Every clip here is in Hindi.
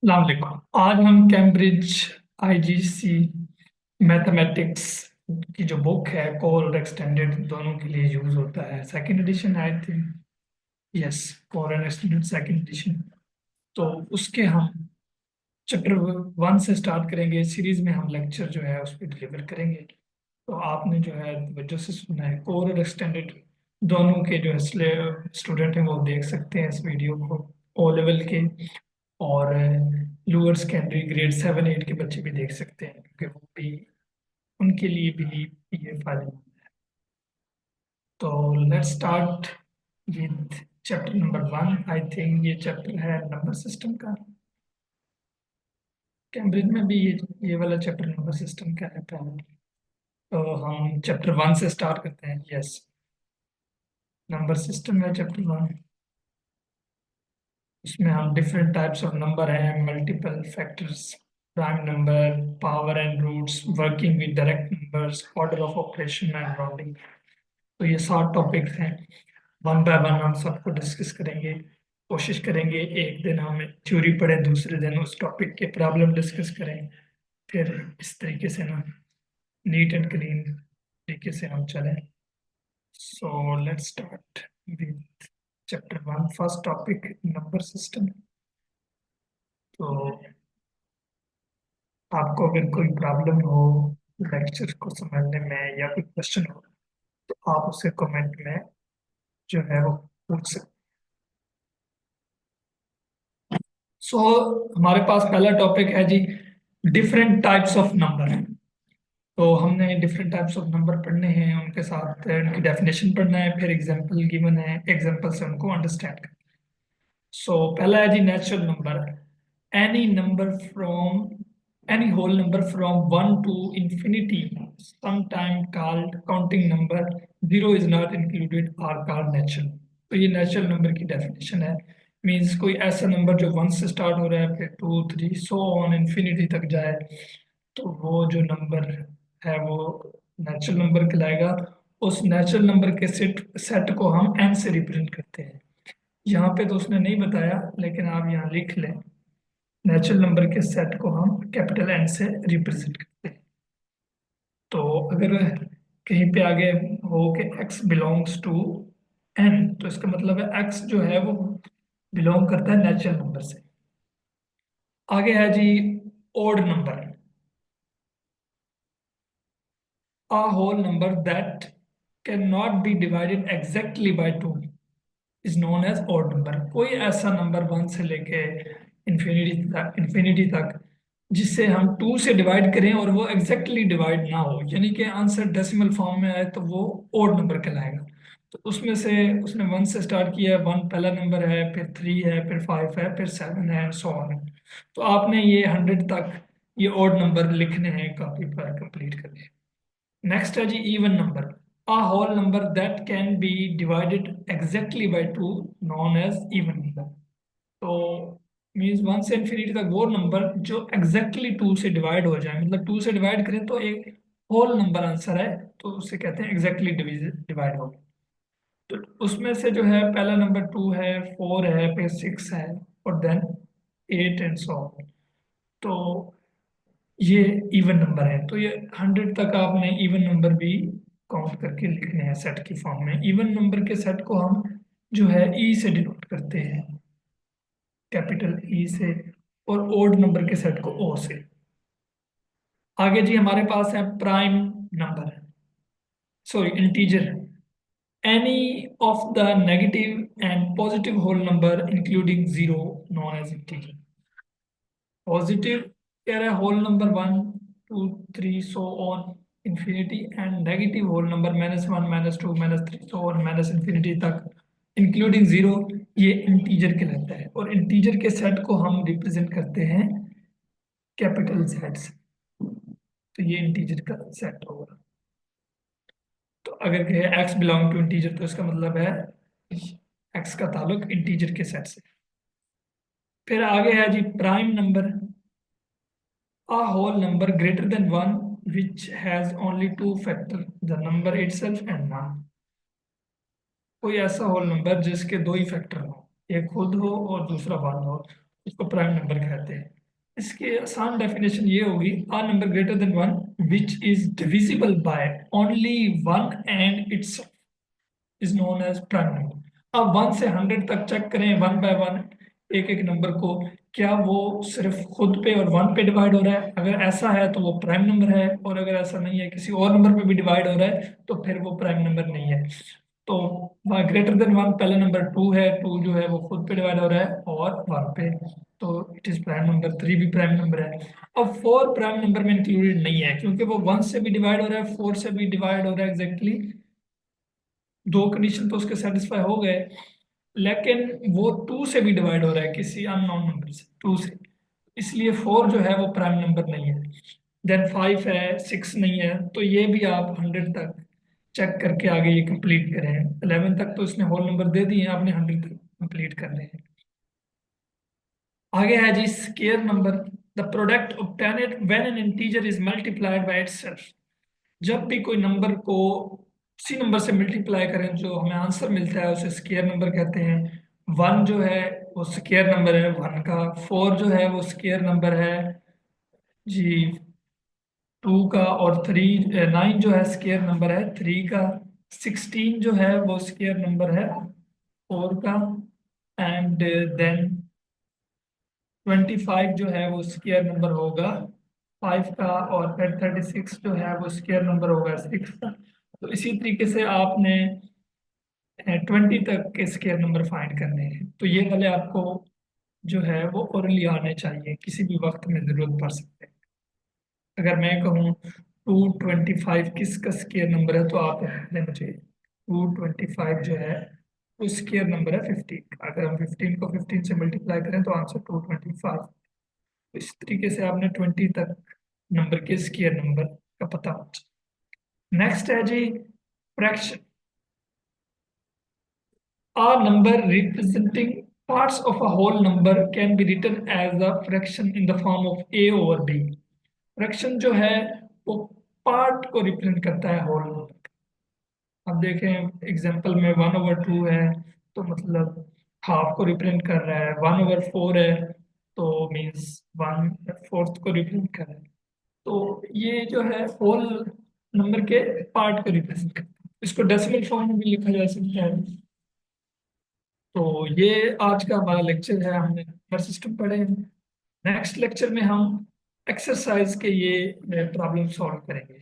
अस्सलाम। आज हम कैम्ब्रिज आईजीसी मैथमेटिक्स की जो बुक है कोर और एक्सटेंडेड दोनों के लिए यूज होता है। Second edition I think. Yes, core and extended second edition. तो उसके हम चैप्टर 1 से स्टार्ट करेंगे। सीरीज में हम लेक्चर जो है उस पर डिलीवर करेंगे। तो आपने जो है तवज्जो से सुनना है। कोर और एक्सटेंडेड दोनों के जो है स्टूडेंट हैं वो देख सकते हैं इस वीडियो को। ओ लेवल के और लोअर सेकेंडरी ग्रेड 7 8 के बच्चे भी देख सकते हैं, क्योंकि वो भी उनके लिए भी ये फायदेमंद है। तो let's start with chapter number 1। I think ये चैप्टर है नंबर सिस्टम का। कैम्ब्रिज में भी ये वाला चैप्टर नंबर सिस्टम का है पहले। तो हम चैप्टर 1 से स्टार्ट करते हैं। यस, नंबर सिस्टम है चैप्टर 1। इसमें हम डिफरेंट टाइप्स ऑफ नंबर हैं, multiple factors, prime number, power and roots, working with direct numbers, order of operation and rounding. तो ये 7 टॉपिक्स हैं। वन बाय वन हम सबको डिस्कस करेंगे। कोशिश करेंगे एक दिन हम थ्योरी पढ़ें, दूसरे दिन उस टॉपिक के प्रॉब्लम डिस्कस करें। फिर इस तरीके से ना नीट एंड क्लीन तरीके से हम चलें। So let's start with chapter 1। First topic number system. तो आपको अगर कोई प्रॉब्लम हो लेक्चर को समझने में या कोई क्वेश्चन हो तो आप उसे कमेंट में जो है वो पूछ सकते। सो हमारे पास पहला टॉपिक है जी, डिफरेंट टाइप्स ऑफ नंबर। तो हमने डिफरेंट टाइप्स ऑफ नंबर पढ़ने हैं, उनके साथ उनकी डेफिनेशन पढ़ना है, फिर एग्जांपल गिवन है, एग्जांपल से उनको अंडरस्टैंड करना। सो पहला है जी natural number. Any number from any whole number from 1 to infinity, sometime called counting number, zero is not included, are called natural. तो ये नेचुरल नंबर की डेफिनेशन है। मीन्स कोई ऐसा नंबर जो 1 से स्टार्ट हो रहा है फिर 2 3 सो ऑन इंफिनिटी तक जाए, तो वो जो नंबर है वो नेचुरल नंबर कहलाएगा। उस नेचुरल नंबर के सेट सेट को हम एन से रिप्रेजेंट करते हैं। यहाँ पे तो उसने नहीं बताया, लेकिन आप यहाँ लिख लें। नेचुरल नंबर के सेट को हम कैपिटल एन से रिप्रेजेंट करते हैं। तो अगर कहीं पे आगे हो कि x बिलोंग्स टू n, तो इसका मतलब है x जो है वो बिलोंग करता है नेचुरल नंबर से। आगे है जी odd number. A whole number that cannot be divided exactly by 2 is known as odd number। कोई ऐसा नंबर 1 से लेके इंफिनिटी तक जिसे हम 2 से डिवाइड करें और वो एग्जैक्टली डिवाइड ना हो, यानी कि आंसर डेसिमल फॉर्म में आए, तो वो ओड नंबर कहलाएगा। तो उसमें से उसने 1 से स्टार्ट किया है। 1 पहला नंबर है, फिर 3 है, फिर 5 है, फिर 7 है, एंड सो ऑन। तो आपने ये 100 तक ये ओड नंबर लिखने हैं कॉपी पर, कंप्लीट करने हैं। नेक्स्ट है जी even number. A whole number that can be divided exactly by 2, known as even number. तो मीन्स 1 से इन्फिनिटी तक वो नंबर जो एग्जैक्टली 2 से डिवाइड हो जाए, मतलब 2 से डिवाइड करें तो एक होल नंबर आंसर है, तो उसे कहते हैं एग्जैक्टली डिवाइड हो। तो उसमें से जो है पहला नंबर 2 है, 4 है, फिर 6 है, और देन 8 एंड सो ऑन। तो ये इवन नंबर है। तो ये 100 तक आपने इवन नंबर भी काउंट करके लिखने हैं सेट की फॉर्म में। इवन नंबर के सेट को हम जो है ई से डिनोट करते हैं, कैपिटल ई से, और ओड नंबर के सेट को ओ से। आगे जी हमारे पास है prime number, sorry integer. Any of the negative and positive whole number including zero, known as integer. Positive कह रहा है whole number 1 2 3 so on infinity, and negative whole number -1 -2 -3 so on minus infinity तक इंक्लूडिंग जीरो, ये इंटीजर कहलाता है। और इंटीजर के सेट को हम रिप्रेजेंट करते हैं कैपिटल जेड से। तो ये इंटीजर का सेट होगा। तो अगर कहे एक्स बिलोंग टू इंटीजर, तो इसका मतलब है एक्स का ताल्लुक इंटीजर के सेट से। फिर आगे है जी prime number. A whole number greater than 1 which has only two factors, the number itself and none। कोई ऐसा होल नंबर जिसके दो ही फैक्टर हो, एक खुद हो और दूसरा वन हो, उसको प्राइम नंबर कहते हैं। इसकी आसान डेफिनेशन ये होगी, a number greater than one which is divisible by only one and its is known as prime number. अब 1 से 100 तक चेक करें वन बाय वन, एक एक नंबर को, क्या वो सिर्फ खुद पे और वन पे डिवाइड हो रहा है। अगर ऐसा है तो वो प्राइम नंबर है, और अगर ऐसा नहीं है, किसी और नंबर पे भी डिवाइड हो रहा है, तो फिर वो प्राइम नंबर नहीं है। तो ग्रेटर देन वन पहला नंबर टू है, टू जो है वो खुद पे डिवाइड हो रहा है और वन पे, तो it is prime number. Three भी प्राइम नंबर है। अब फोर प्राइम नंबर में इंक्लूडेड नहीं है, क्योंकि वो वन से भी डिवाइड हो रहा है, फोर से भी डिवाइड हो रहा है एग्जैक्टली, दो कंडीशन तो उसके सेटिस्फाई हो गए। लेकिन वो टू से भी डिवाइड हो रहा है, किसी अननोन नंबर से, टू से, इसलिए फोर जो है वो प्राइम नंबर नहीं है। देन फाइव है, सिक्स नहीं है, तो ये भी आप 100 तक चेक करके आगे ये कंप्लीट करें। 11 तक तो इसने होल नंबर दे दिए हैं, आपने 100 तक कंप्लीट करने हैं। आगे है जी square number. The product obtained when an integer is multiplied by itself. जब भी कोई नंबर को उसी नंबर से मल्टीप्लाई करें जो हमें आंसर मिलता है, उसे स्केयर नंबर कहते हैं। वन जो है वो स्केयर नंबर है वन का, फोर जो है वो स्केयर नंबर है जी टू का, और थ्री, नाइन जो है स्केयर नंबर है थ्री का, 16 जो है वो स्केयर नंबर है फोर का, एंड देन 25 जो है वो स्केयर नंबर होगा फाइव का, और फिर 36 जो है वो स्केयर नंबर होगा सिक्स का। तो इसी तरीके से आपने 20 तक के स्केयर नंबर फाइंड करने हैं। तो ये वाले आपको जो है वो ओरली आने चाहिए, किसी भी वक्त में जरूरत पड़ सकते हैं। अगर मैं कहूँ 225 किसका स्केयर नंबर है, तो आप ने मुझे 225 जो है वो स्केयर नंबर है 15 का। अगर हम 15 को 15 से मल्टीप्लाई करें तो आंसर 225। इस तरीके से आपने 20 तक नंबर के स्केयर नंबर का पता होना चाहिए। नेक्स्ट है जी fraction. A number representing parts of a whole number can be written as a fraction in the form of a over b। Fraction जो है वो पार्ट को रिप्रेजेंट करता है होल नंबर। अब देखें एग्जांपल में 1/2 है, तो मतलब हाफ को रिप्रेजेंट कर रहा है। 1/4 है तो मीन्स 1/4 को रिप्रेजेंट कर रहा है। तो ये जो है होल नंबर के पार्ट को रिप्रेजेंट करता है। इसको डेसिमल फॉर्म में भी लिखा जा सकता है। तो ये आज का हमारा लेक्चर है, हमने नंबर सिस्टम पढ़े हैं। नेक्स्ट लेक्चर में हम एक्सरसाइज के ये प्रॉब्लम सॉल्व करेंगे।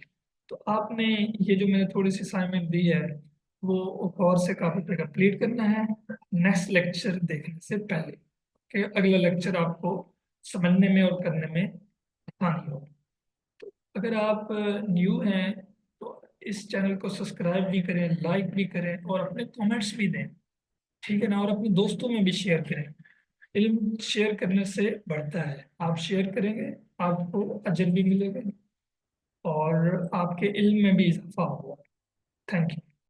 तो आपने ये जो मैंने थोड़ी सी असाइनमेंट दी है वो और से काफी पे कंप्लीट करना है नेक्स्ट लेक्चर देखने से पहले, कि अगला लेक्चर आपको समझने में और करने में आसानी हो। तो अगर आप न्यू हैं तो इस चैनल को सब्सक्राइब भी करें, लाइक भी करें और अपने कमेंट्स भी दें, ठीक है ना। और अपने दोस्तों में भी शेयर करें। इल्म शेयर करने से बढ़ता है। आप शेयर करेंगे, आपको अजर भी मिलेगा और आपके इल्म में भी इजाफा होगा। Thank you.